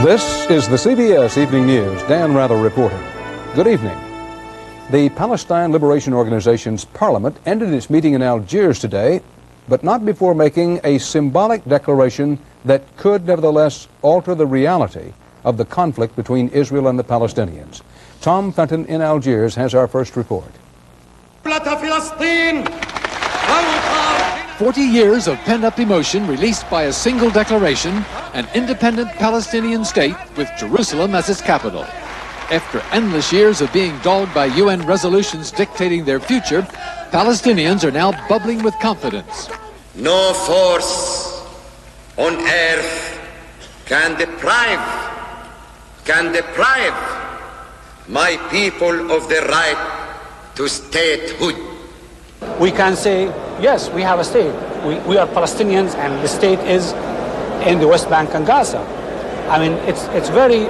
This is the CBS Evening News. Dan Rather reporting. Good evening. The Palestine Liberation Organization's parliament ended its meeting in Algiers today, but not before making a symbolic declaration that could nevertheless alter the reality of the conflict between Israel and the Palestinians. Tom Fenton in Algiers has our first report. 40 years of pent-up emotion released by a single declaration, an independent Palestinian state with Jerusalem as its capital. After endless years of being dogged by UN resolutions dictating their future, Palestinians are now bubbling with confidence. No force on earth can deprive my people of the right to statehood. We can say, yes, we have a state. We are Palestinians, and the state is in the West Bank and Gaza. I mean, it's very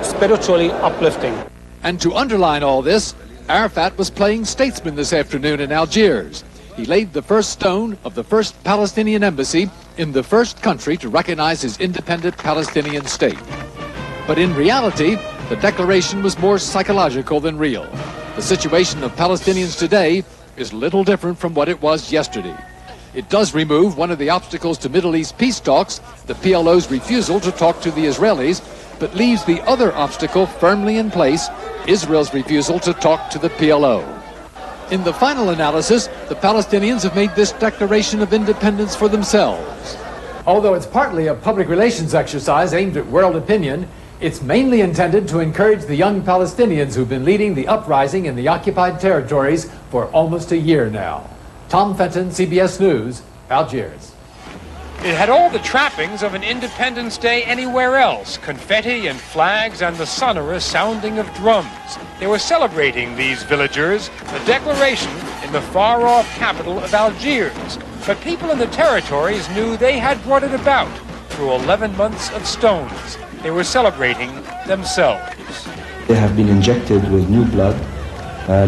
spiritually uplifting. And to underline all this, Arafat was playing statesman this afternoon in Algiers. He laid the first stone of the first Palestinian embassy in the first country to recognize his independent Palestinian state. But in reality, the declaration was more psychological than real. The situation of Palestinians today is little different from what it was yesterday. It does remove one of the obstacles to Middle East peace talks, the PLO's refusal to talk to the Israelis, but leaves the other obstacle firmly in place, Israel's refusal to talk to the PLO. In the final analysis, the Palestinians have made this declaration of independence for themselves. Although it's partly a public relations exercise aimed at world opinion, it's mainly intended to encourage the young Palestinians who've been leading the uprising in the occupied territories for almost a year now. Tom Fenton, CBS News, Algiers. It had all the trappings of an Independence Day anywhere else, confetti and flags and the sonorous sounding of drums. They were celebrating, these villagers, the declaration in the far-off capital of Algiers. But people in the territories knew they had brought it about through 11 months of stones. They were celebrating themselves. They have been injected with new blood,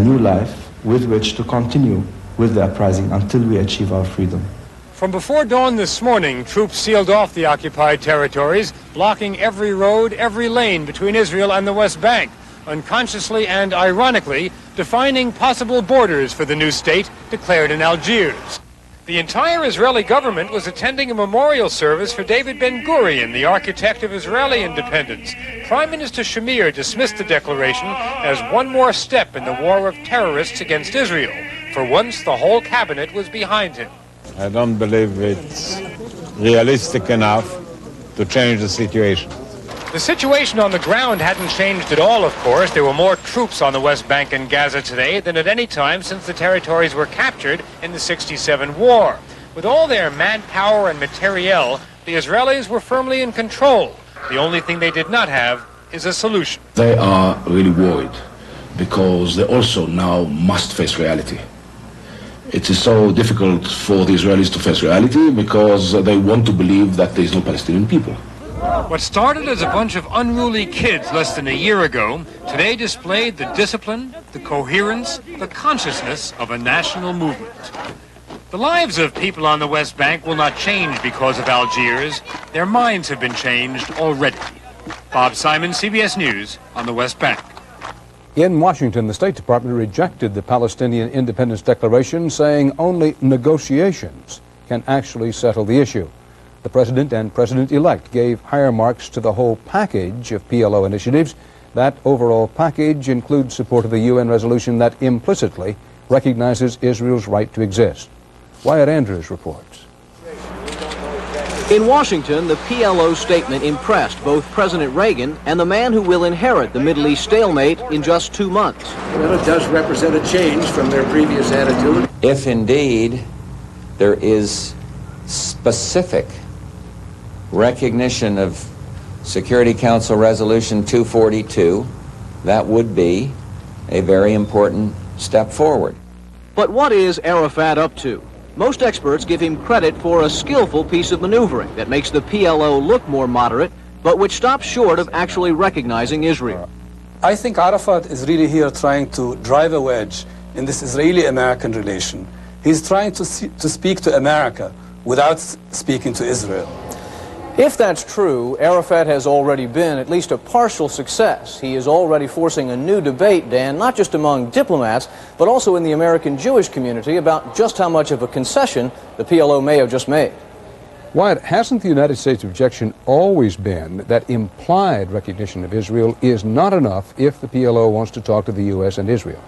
new life, with which to continue with the uprising until we achieve our freedom. From before dawn this morning, troops sealed off the occupied territories, blocking every road, every lane between Israel and the West Bank, unconsciously and ironically defining possible borders for the new state declared in Algiers. The entire Israeli government was attending a memorial service for David Ben-Gurion, the architect of Israeli independence. Prime Minister Shamir dismissed the declaration as one more step in the war of terrorists against Israel. For once, the whole cabinet was behind him. I don't believe it's realistic enough to change the situation. The situation on the ground hadn't changed at all, of course. There were more troops on the West Bank and Gaza today than at any time since the territories were captured in the '67 war. With all their manpower and materiel, the Israelis were firmly in control. The only thing they did not have is a solution. They are really worried because they also now must face reality. It is so difficult for the Israelis to face reality because they want to believe that there is no Palestinian people. What started as a bunch of unruly kids less than a year ago, today displayed the discipline, the coherence, the consciousness of a national movement. The lives of people on the West Bank will not change because of Algiers. Their minds have been changed already. Bob Simon, CBS News, on the West Bank. In Washington, the State Department rejected the Palestinian Independence Declaration, saying only negotiations can actually settle the issue. The President and President-elect gave higher marks to the whole package of PLO initiatives. That overall package includes support of the UN resolution that implicitly recognizes Israel's right to exist. Wyatt Andrews reports. In Washington, the PLO statement impressed both President Reagan and the man who will inherit the Middle East stalemate in just 2 months. Well, it does represent a change from their previous attitude. If indeed there is specific recognition of Security Council Resolution 242, that would be a very important step forward. But what is Arafat up to? Most experts give him credit for a skillful piece of maneuvering that makes the PLO look more moderate, but which stops short of actually recognizing Israel. I think Arafat is really here trying to drive a wedge in this Israeli-American relation. He's trying to speak to America without speaking to Israel. If that's true, Arafat has already been at least a partial success. He is already forcing a new debate, Dan, not just among diplomats, but also in the American Jewish community about just how much of a concession the PLO may have just made. Wyatt, hasn't the United States' objection always been that implied recognition of Israel is not enough if the PLO wants to talk to the U.S. and Israel?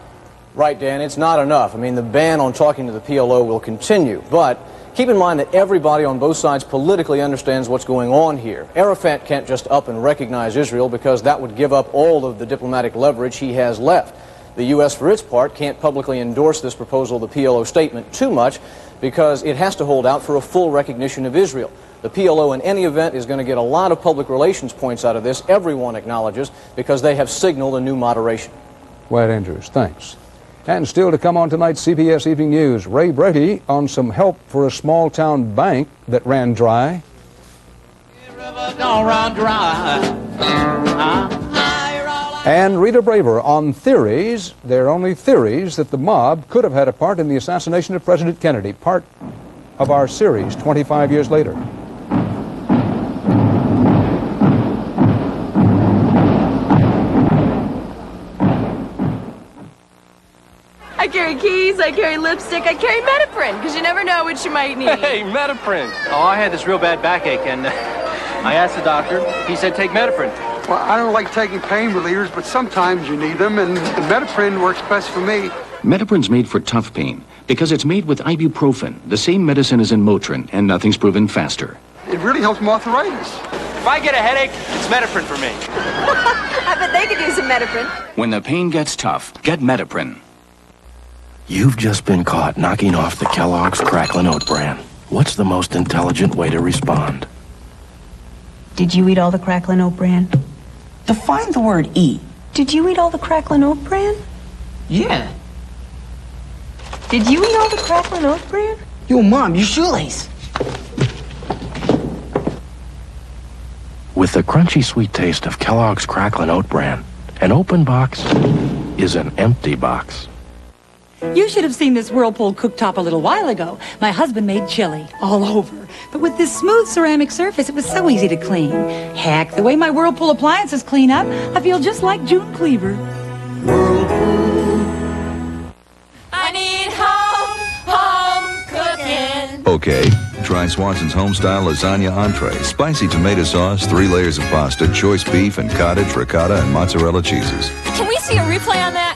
Right, Dan, it's not enough. I mean, the ban on talking to the PLO will continue, but keep in mind that everybody on both sides politically understands what's going on here. Arafat can't just up and recognize Israel because that would give up all of the diplomatic leverage he has left. The U.S., for its part, can't publicly endorse this proposal, the PLO statement, too much because it has to hold out for a full recognition of Israel. The PLO, in any event, is going to get a lot of public relations points out of this, everyone acknowledges, because they have signaled a new moderation. Wyatt Andrews, thanks. And still to come on tonight's CBS Evening News, Ray Brady on some help for a small-town bank that ran dry. Don't run dry. And Rita Braver on theories, they're only theories, that the mob could have had a part in the assassination of President Kennedy, part of our series 25 years later. I carry keys, I carry lipstick, I carry Metaprin, because you never know what you might need. Hey, Metaprin. Oh, I had this real bad backache, and I asked the doctor. He said take Metaprin. Well, I don't like taking pain relievers, but sometimes you need them, and the Metaprin works best for me. Metaprin's made for tough pain because it's made with ibuprofen, the same medicine as in Motrin, and nothing's proven faster. It really helps my arthritis. If I get a headache, it's Metaprin for me. I bet they could use some Metaprin. When the pain gets tough, get Metaprin. You've just been caught knocking off the Kellogg's Cracklin' Oat Bran. What's the most intelligent way to respond? Did you eat all the Cracklin' Oat Bran? Define the word eat. Did you eat all the Cracklin' Oat Bran? Yeah. Did you eat all the Cracklin' Oat Bran? Yo, Mom, your shoelace. With the crunchy sweet taste of Kellogg's Cracklin' Oat Bran, an open box is an empty box. You should have seen this Whirlpool cooktop a little while ago. My husband made chili all over. But with this smooth ceramic surface, it was so easy to clean. Heck, the way my Whirlpool appliances clean up, I feel just like June Cleaver. I need home cooking. Okay, try Swanson's homestyle lasagna entree. Spicy tomato sauce, 3 layers of pasta, choice beef and cottage, ricotta, and mozzarella cheeses. Can we see a replay on that?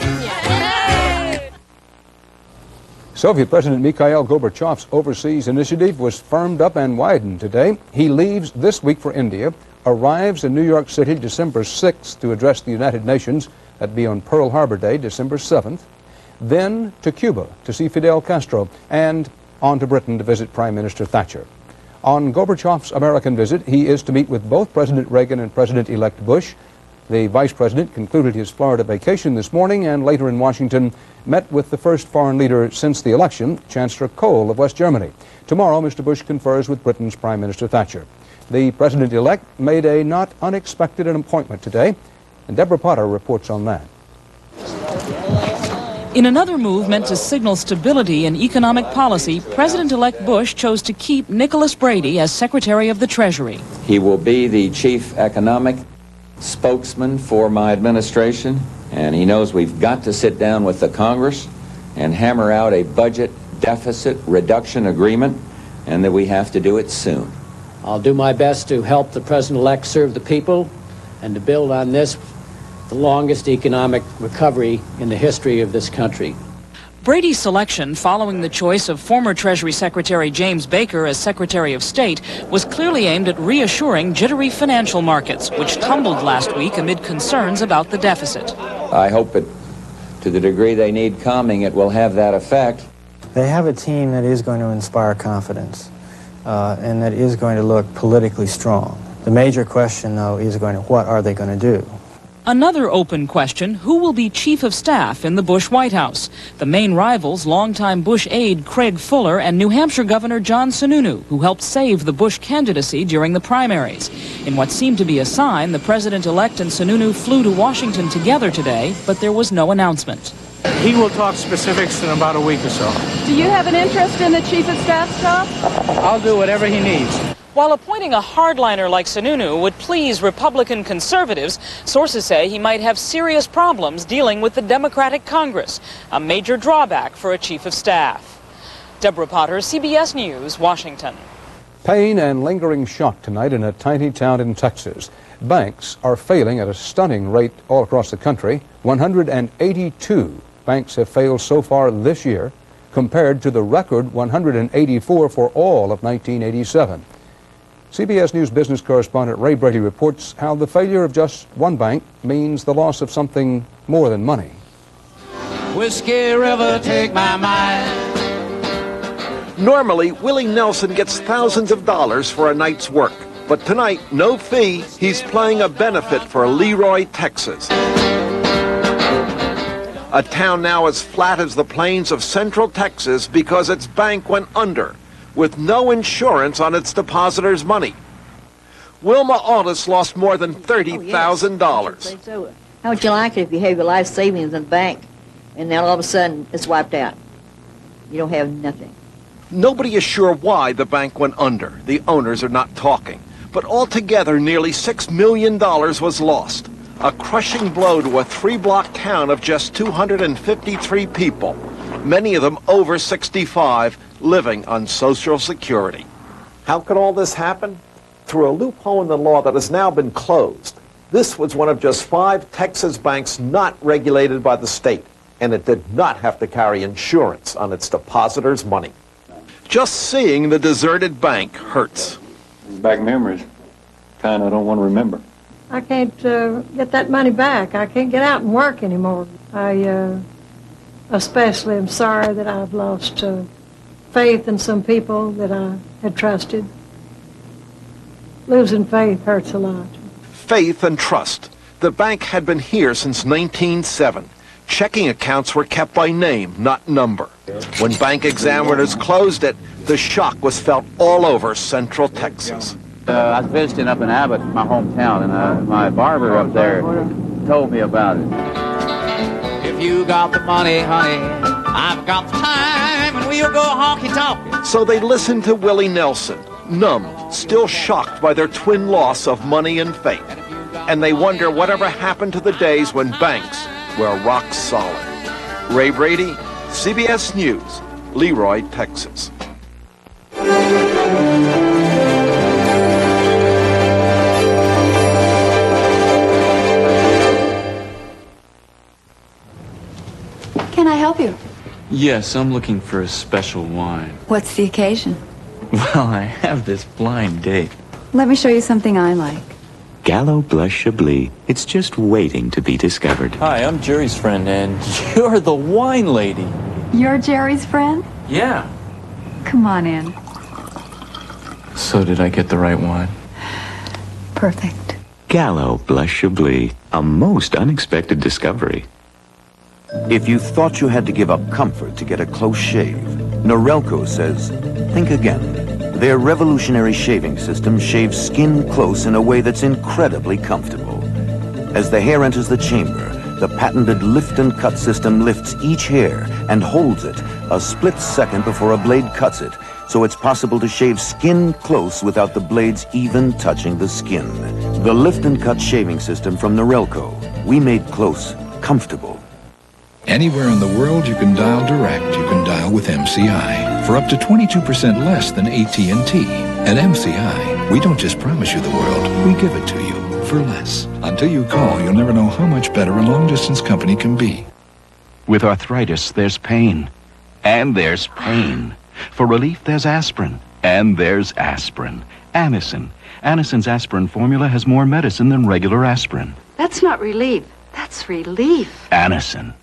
Soviet President Mikhail Gorbachev's overseas initiative was firmed up and widened today. He leaves this week for India, arrives in New York City December 6th to address the United Nations. That'd be on Pearl Harbor Day, December 7th. Then to Cuba to see Fidel Castro, and on to Britain to visit Prime Minister Thatcher. On Gorbachev's American visit, he is to meet with both President Reagan and President-elect Bush. The Vice President concluded his Florida vacation this morning and later in Washington met with the first foreign leader since the election, Chancellor Kohl of West Germany. Tomorrow, Mr. Bush confers with Britain's Prime Minister Thatcher. The President-elect made a not unexpected appointment today, and Deborah Potter reports on that. In another move meant to signal stability in economic policy, President-elect Bush chose to keep Nicholas Brady as Secretary of the Treasury. He will be the chief economic spokesman for my administration, and he knows we've got to sit down with the Congress and hammer out a budget deficit reduction agreement, and that we have to do it soon. I'll do my best to help the President-elect serve the people and to build on this, the longest economic recovery in the history of this country. Brady's selection, following the choice of former Treasury Secretary James Baker as Secretary of State, was clearly aimed at reassuring jittery financial markets, which tumbled last week amid concerns about the deficit. I hope it, to the degree they need calming, it will have that effect. They have a team that is going to inspire confidence and that is going to look politically strong. The major question, though, is what are they going to do? Another open question, who will be chief of staff in the Bush White House? The main rivals, longtime Bush aide Craig Fuller and New Hampshire Governor John Sununu, who helped save the Bush candidacy during the primaries. In what seemed to be a sign, the president-elect and Sununu flew to Washington together today, but there was no announcement. He will talk specifics in about a week or so. Do you have an interest in the chief of staff job? I'll do whatever he needs. While appointing a hardliner like Sununu would please Republican conservatives, sources say he might have serious problems dealing with the Democratic Congress, a major drawback for a chief of staff. Deborah Potter, CBS News, Washington. Pain and lingering shock tonight in a tiny town in Texas. Banks are failing at a stunning rate all across the country. 182 banks have failed so far this year, compared to the record 184 for all of 1987. CBS News business correspondent Ray Brady reports how the failure of just one bank means the loss of something more than money. Whiskey River, take my mind. Normally, Willie Nelson gets thousands of dollars for a night's work. But tonight, no fee, he's playing a benefit for Leroy, Texas. A town now as flat as the plains of central Texas because its bank went under, with no insurance on its depositors' money. Wilma Aldis lost more than $30,000. How would you like it if you have your life savings in the bank and now all of a sudden it's wiped out? You don't have nothing. Nobody is sure why the bank went under. The owners are not talking. But altogether, nearly $6 million was lost. A crushing blow to a 3-block town of just 253 people, many of them over 65, living on Social Security. How could all this happen? Through a loophole in the law that has now been closed. This was one of just 5 Texas banks not regulated by the state, and it did not have to carry insurance on its depositors' money. Just seeing the deserted bank hurts. Back memories, kind of don't want to remember. I can't get that money back. I can't get out and work anymore. I especially am sorry that I've lost faith in some people that I had trusted. Losing faith hurts a lot. Faith and trust. The bank had been here since 1907. Checking accounts were kept by name, not number. When bank examiners closed it, the shock was felt all over Central Texas. I was visiting up in Abbott, my hometown, and my barber up there told me about it. If you got the money, honey, I've got the time, and we'll go honky-tonk. So they listened to Willie Nelson, numb, still shocked by their twin loss of money and faith. And they wonder whatever happened to the days when banks were rock solid. Ray Brady, CBS News, Leroy, Texas. Can I help you? Yes, I'm looking for a special wine. What's the occasion? Well, I have this blind date. Let me show you something I like. Gallo Blush Chablis. It's just waiting to be discovered. Hi, I'm Jerry's friend, and you're the wine lady. You're Jerry's friend? Yeah. Come on in. So did I get the right wine? Perfect. Gallo Blush Chablis. A most unexpected discovery. If you thought you had to give up comfort to get a close shave, Norelco says, think again. Their revolutionary shaving system shaves skin close in a way that's incredibly comfortable. As the hair enters the chamber, the patented lift and cut system lifts each hair and holds it a split second before a blade cuts it, so it's possible to shave skin close without the blades even touching the skin. The lift and cut shaving system from Norelco. We made close comfortable. Anywhere in the world you can dial direct, you can dial with MCI for up to 22% less than AT&T. At MCI, we don't just promise you the world, we give it to you for less. Until you call, you'll never know how much better a long-distance company can be. With arthritis, there's pain. And there's pain. For relief, there's aspirin. And there's aspirin. Anacin. Anacin's aspirin formula has more medicine than regular aspirin. That's not relief. That's relief. Anacin.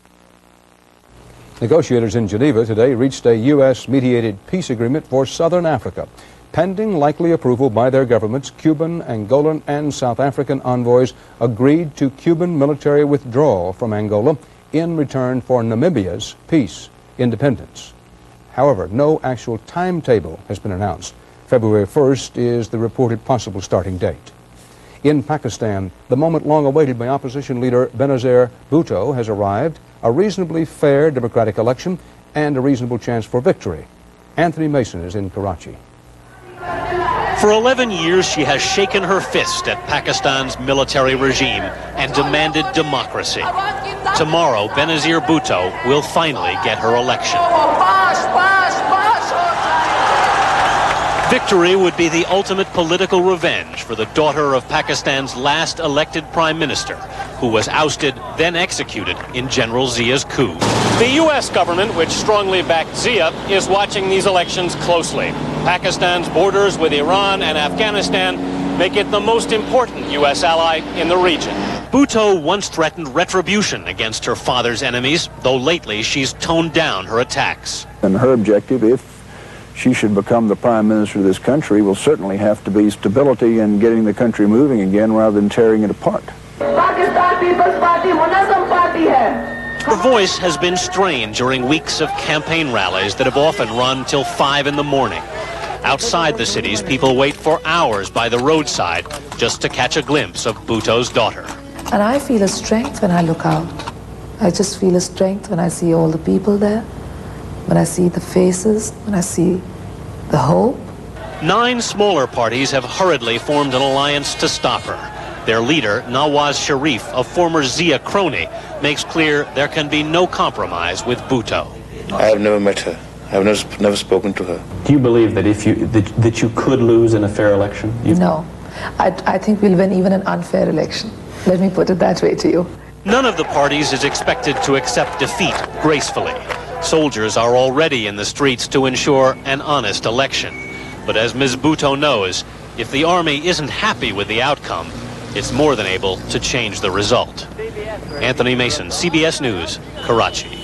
Negotiators in Geneva today reached a U.S.-mediated peace agreement for southern Africa. Pending likely approval by their governments, Cuban, Angolan, and South African envoys agreed to Cuban military withdrawal from Angola in return for Namibia's peace, independence. However, no actual timetable has been announced. February 1st is the reported possible starting date. In Pakistan, the moment long awaited by opposition leader Benazir Bhutto has arrived, a reasonably fair democratic election and a reasonable chance for victory. Anthony Mason is in Karachi. For 11 years, she has shaken her fist at Pakistan's military regime and demanded democracy. Tomorrow, Benazir Bhutto will finally get her election. Victory would be the ultimate political revenge for the daughter of Pakistan's last elected prime minister, who was ousted, then executed in General Zia's coup. The U.S. government, which strongly backed Zia, is watching these elections closely. Pakistan's borders with Iran and Afghanistan make it the most important U.S. ally in the region. Bhutto once threatened retribution against her father's enemies, though lately she's toned down her attacks. And her objective, if she should become the prime minister of this country, will certainly have to be stability and getting the country moving again rather than tearing it apart. Her voice has been strained during weeks of campaign rallies that have often run till 5 in the morning. Outside the cities, people wait for hours by the roadside just to catch a glimpse of Bhutto's daughter. And I feel a strength when I look out. I just feel a strength when I see all the people there, when I see the faces, when I see the hope. 9 smaller parties have hurriedly formed an alliance to stop her. Their leader, Nawaz Sharif, a former Zia crony, makes clear there can be no compromise with Bhutto. I have never met her. I have never spoken to her. Do you believe that that you could lose in a fair election? No. I think we'll win even an unfair election. Let me put it that way to you. None of the parties is expected to accept defeat gracefully. Soldiers are already in the streets to ensure an honest election. But as Ms. Bhutto knows, if the army isn't happy with the outcome, it's more than able to change the result. Anthony Mason, CBS News, Karachi.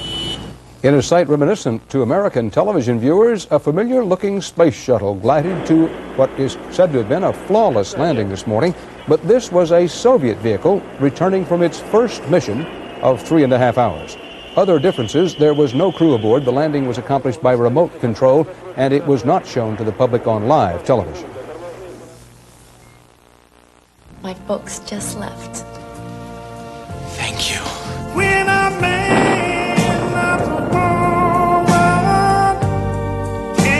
In a sight reminiscent to American television viewers, a familiar-looking space shuttle glided to what is said to have been a flawless landing this morning, but this was a Soviet vehicle returning from its first mission of 3.5 hours. Other differences: there was no crew aboard, the landing was accomplished by remote control, and it was not shown to the public on live television. My folks just left. Thank you. When a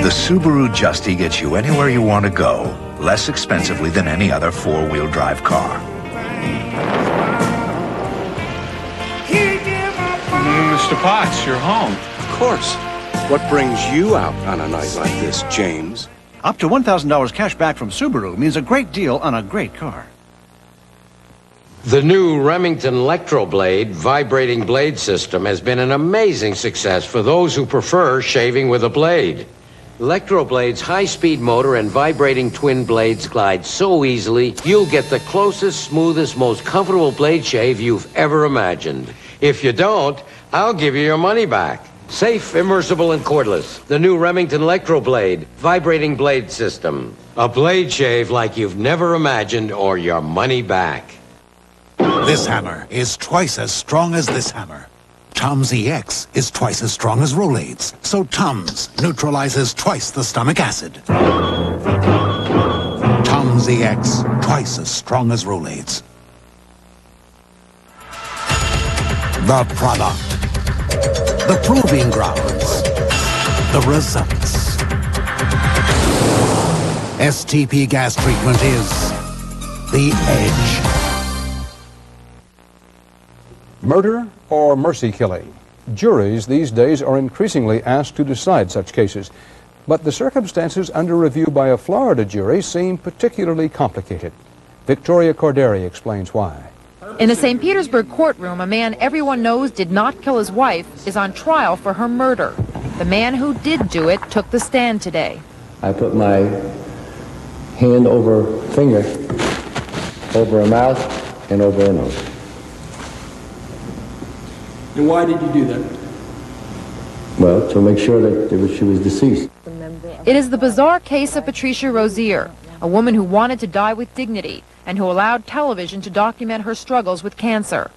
The Subaru Justy gets you anywhere you want to go, less expensively than any other four-wheel drive car. Mr. Potts, you're home. Of course. What brings you out on a night like this, James? Up to $1,000 cash back from Subaru means a great deal on a great car. The new Remington Electroblade vibrating blade system has been an amazing success for those who prefer shaving with a blade. Electroblade's high-speed motor and vibrating twin blades glide so easily, you'll get the closest, smoothest, most comfortable blade shave you've ever imagined. If you don't, I'll give you your money back. Safe, immersible, and cordless. The new Remington Electroblade vibrating blade system. A blade shave like you've never imagined, or your money back. This hammer is twice as strong as this hammer. Tums EX is twice as strong as Rolaids, so Tums neutralizes twice the stomach acid. Tums EX, twice as strong as Rolaids. The product, the proving grounds, the results. STP gas treatment is the edge. Murder or mercy killing? Juries these days are increasingly asked to decide such cases. But the circumstances under review by a Florida jury seem particularly complicated. Victoria Corderi explains why. In a St. Petersburg courtroom, a man everyone knows did not kill his wife is on trial for her murder. The man who did do it took the stand today. I put my hand over finger, over her mouth, and over her nose. And why did you do that? Well, to make sure that she was deceased. It is the bizarre case of Patricia Rozier, a woman who wanted to die with dignity and who allowed television to document her struggles with cancer.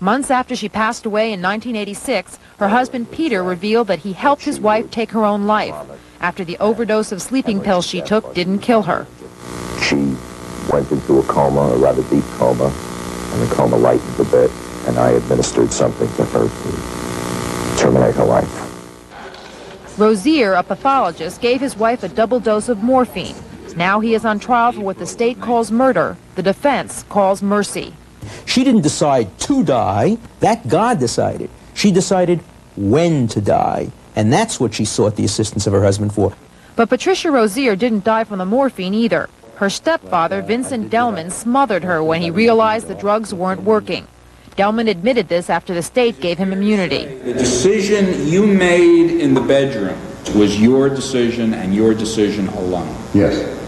Months after she passed away in 1986, her husband Peter revealed that he helped his wife take her own life after the overdose of sleeping pills she took didn't kill her. She went into a coma, a rather deep coma, and the coma lightened a bit, and I administered something to her to terminate her life. Rozier, a pathologist, gave his wife a double dose of morphine, Now he is on trial for what the state calls murder, the defense calls mercy. She didn't decide to die. That God decided. She decided when to die. And that's what she sought the assistance of her husband for. But Patricia Rozier didn't die from the morphine either. Her stepfather, Vincent Delman, smothered her when he realized the drugs weren't working. Delman admitted this after the state gave him immunity. The decision you made in the bedroom was your decision and your decision alone. Yes.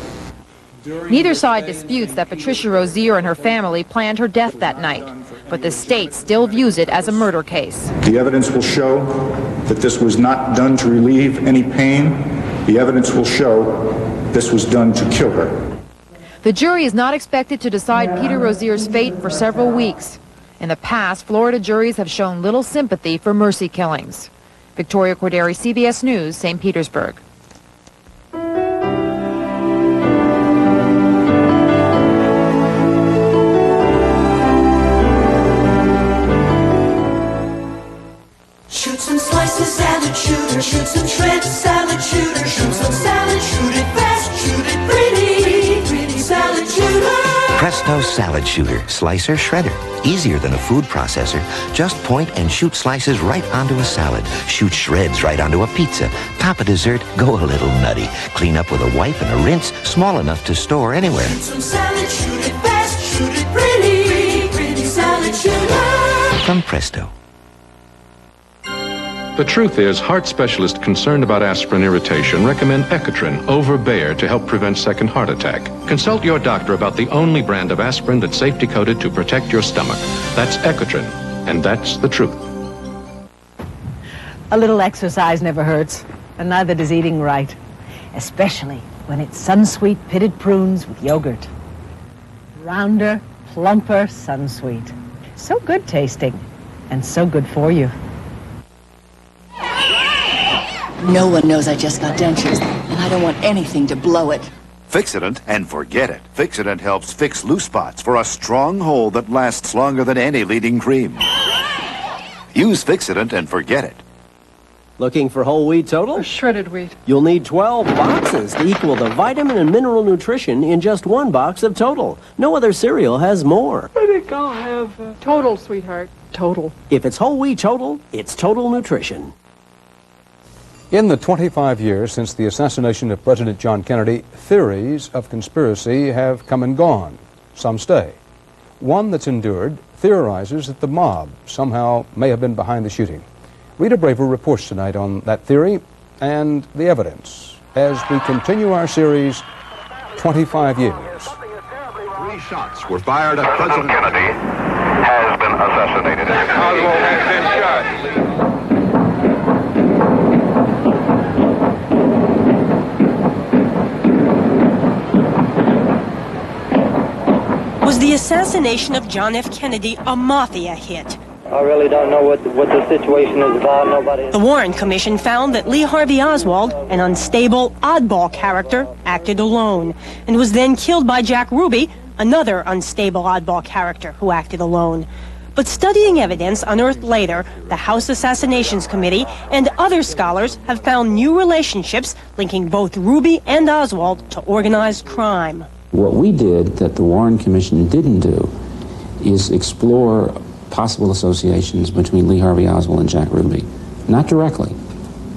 Neither side disputes that Patricia Rozier and her family planned her death that night, but the state still views it as a murder case. The evidence will show that this was not done to relieve any pain. The evidence will show this was done to kill her. The jury is not expected to decide Peter Rozier's fate for several weeks. In the past, Florida juries have shown little sympathy for mercy killings. Victoria Corderi, CBS News, St. Petersburg. Shoot some slices, salad shooter. Shoot some shreds, salad shooter. Shoot some salad, shoot it fast, shoot it pretty, pretty salad shooter. Presto Salad Shooter, slicer, shredder. Easier than a food processor. Just point and shoot slices right onto a salad. Shoot shreds right onto a pizza. Top a dessert, go a little nutty. Clean up with a wipe and a rinse, small enough to store anywhere. Shoot some salad, shoot it fast, shoot it pretty, pretty salad shooter. From Presto. The truth is, heart specialists concerned about aspirin irritation recommend Ecotrin over Bayer to help prevent second heart attack. Consult your doctor about the only brand of aspirin that's safety coded to protect your stomach. That's Ecotrin, and that's the truth. A little exercise never hurts, and neither does eating right, especially when it's Sunsweet pitted prunes with yogurt. Rounder, plumper Sunsweet. So good tasting, and so good for you. No one knows I just got dentures, and I don't want anything to blow it. Fixodent and forget it. Fixodent helps fix loose spots for a strong hold that lasts longer than any leading cream. Use Fixodent and forget it. Looking for whole wheat total? Or shredded wheat. You'll need 12 boxes to equal the vitamin and mineral nutrition in just one box of Total. No other cereal has more. I think I'll have Total, sweetheart. Total. If it's whole wheat Total, it's Total Nutrition. In the 25 years since the assassination of President John Kennedy, theories of conspiracy have come and gone. Some stay. One that's endured theorizes that the mob somehow may have been behind the shooting. Rita Braver reports tonight on that theory and the evidence as we continue our series, 25 Years. 3 shots were fired at President Kennedy has been assassinated. Oswald has been shot. Was the assassination of John F. Kennedy a mafia hit? I really don't know what the situation is about. Nobody. The Warren Commission found that Lee Harvey Oswald, an unstable, oddball character, acted alone and was then killed by Jack Ruby, another unstable, oddball character who acted alone. But studying evidence unearthed later, the House Assassinations Committee and other scholars have found new relationships linking both Ruby and Oswald to organized crime. What we did that the Warren Commission didn't do is explore possible associations between Lee Harvey Oswald and Jack Ruby. Not directly,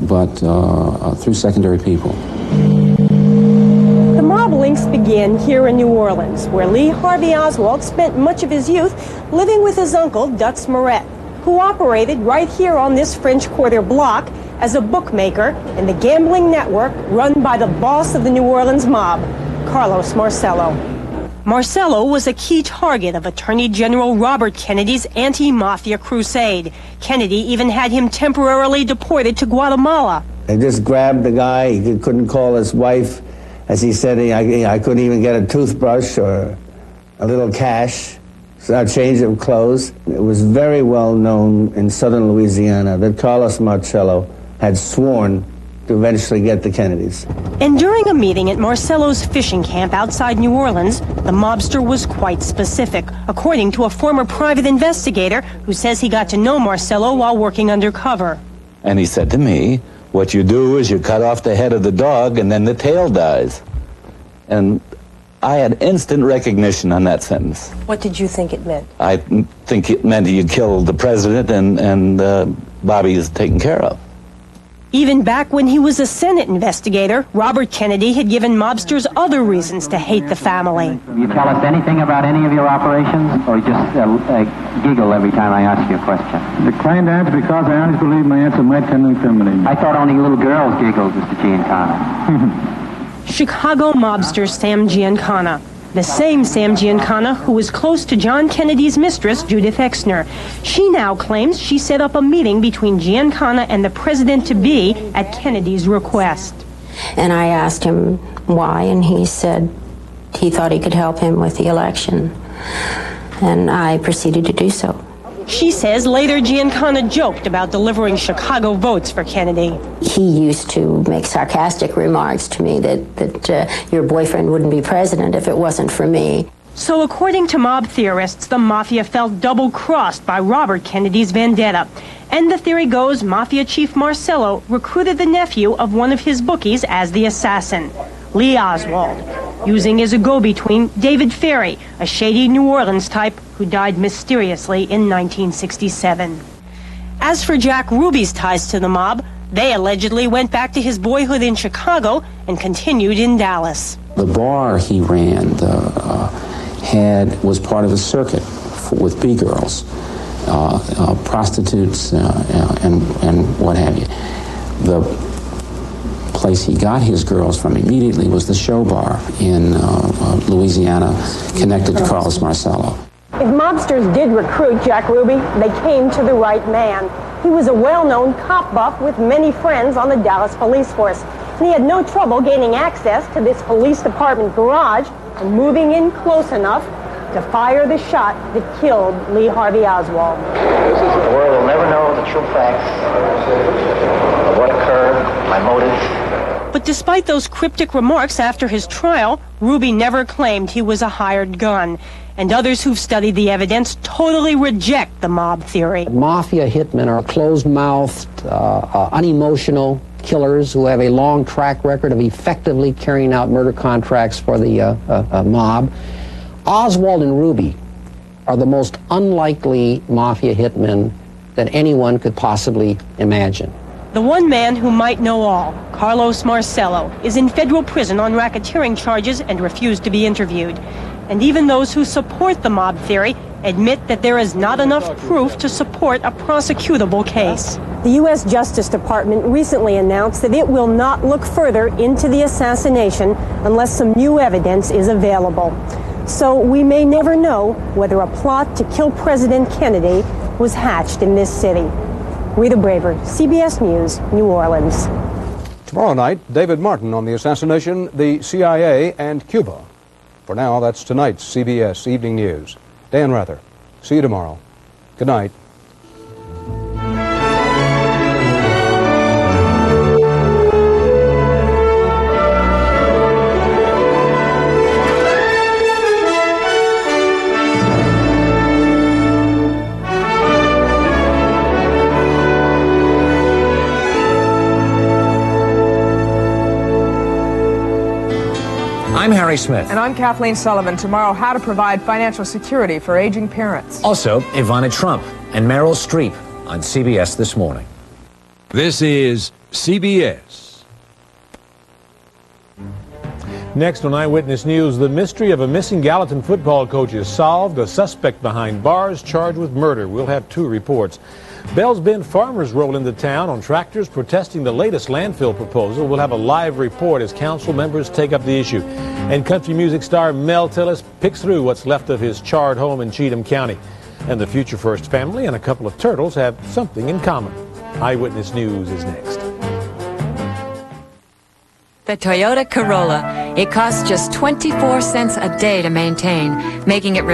but through secondary people. The mob links begin here in New Orleans, where Lee Harvey Oswald spent much of his youth living with his uncle, Dutz Moret, who operated right here on this French Quarter block as a bookmaker in the gambling network run by the boss of the New Orleans mob, Carlos Marcello. Marcello was a key target of Attorney General Robert Kennedy's anti-mafia crusade. Kennedy even had him temporarily deported to Guatemala. They just grabbed the guy. He couldn't call his wife. As he said, I couldn't even get a toothbrush or a little cash, a change of clothes. It was very well known in southern Louisiana that Carlos Marcello had sworn to eventually get the Kennedys. And during a meeting at Marcello's fishing camp outside New Orleans, the mobster was quite specific, according to a former private investigator who says he got to know Marcello while working undercover. And he said to me, what you do is you cut off the head of the dog and then the tail dies. And I had instant recognition on that sentence. What did you think it meant? I think it meant you killed the president and Bobby is taken care of. Even back when he was a Senate investigator, Robert Kennedy had given mobsters other reasons to hate the family. Will you tell us anything about any of your operations, or just giggle every time I ask you a question? Declined to answer because I honestly believe my answer might tend to incriminate. I thought only little girls giggled, Mr. Giancana. Chicago mobster Sam Giancana. The same Sam Giancana who was close to John Kennedy's mistress, Judith Exner. She now claims she set up a meeting between Giancana and the president-to-be at Kennedy's request. And I asked him why, and he said he thought he could help him with the election. And I proceeded to do so. She says later Giancana joked about delivering Chicago votes for Kennedy. He used to make sarcastic remarks to me that your boyfriend wouldn't be president if it wasn't for me. So according to mob theorists, the mafia felt double-crossed by Robert Kennedy's vendetta. And the theory goes Mafia Chief Marcello recruited the nephew of one of his bookies as the assassin, Lee Oswald, using as a go-between David Ferry, a shady New Orleans type who died mysteriously in 1967. As for Jack Ruby's ties to the mob, they allegedly went back to his boyhood in Chicago and continued in Dallas. The bar he ran was part of a circuit with B-girls, prostitutes, and what have you. The place he got his girls from immediately was the show bar in Louisiana, connected to Carlos Marcello. If mobsters did recruit Jack Ruby, they came to the right man. He was a well-known cop buff with many friends on the Dallas police force. And he had no trouble gaining access to this police department garage and moving in close enough to fire the shot that killed Lee Harvey Oswald. The world will never know the true facts of what occurred, my motives. But despite those cryptic remarks after his trial, Ruby never claimed he was a hired gun. And others who've studied the evidence totally reject the mob theory. Mafia hitmen are closed-mouthed, unemotional killers who have a long track record of effectively carrying out murder contracts for the mob. Oswald and Ruby are the most unlikely mafia hitmen that anyone could possibly imagine. The one man who might know all, Carlos Marcello, is in federal prison on racketeering charges and refused to be interviewed. And even those who support the mob theory admit that there is not enough proof to support a prosecutable case. The U.S. Justice Department recently announced that it will not look further into the assassination unless some new evidence is available. So we may never know whether a plot to kill President Kennedy was hatched in this city. Rita Braver, CBS News, New Orleans. Tomorrow night, David Martin on the assassination, the CIA, and Cuba. For now, that's tonight's CBS Evening News. Dan Rather. See you tomorrow. Good night. I'm Harry Smith. And I'm Kathleen Sullivan. Tomorrow, how to provide financial security for aging parents. Also, Ivana Trump and Meryl Streep on CBS This Morning. This is CBS. Next on Eyewitness News, the mystery of a missing Gallatin football coach is solved. A suspect behind bars charged with murder. We'll have 2 reports. Bells Bend farmers roll into town on tractors protesting the latest landfill proposal. We'll have a live report as council members take up the issue. And country music star Mel Tillis picks through what's left of his charred home in Cheatham County. And the Future First family and a couple of turtles have something in common. Eyewitness News is next. The Toyota Corolla. It costs just 24 cents a day to maintain, making it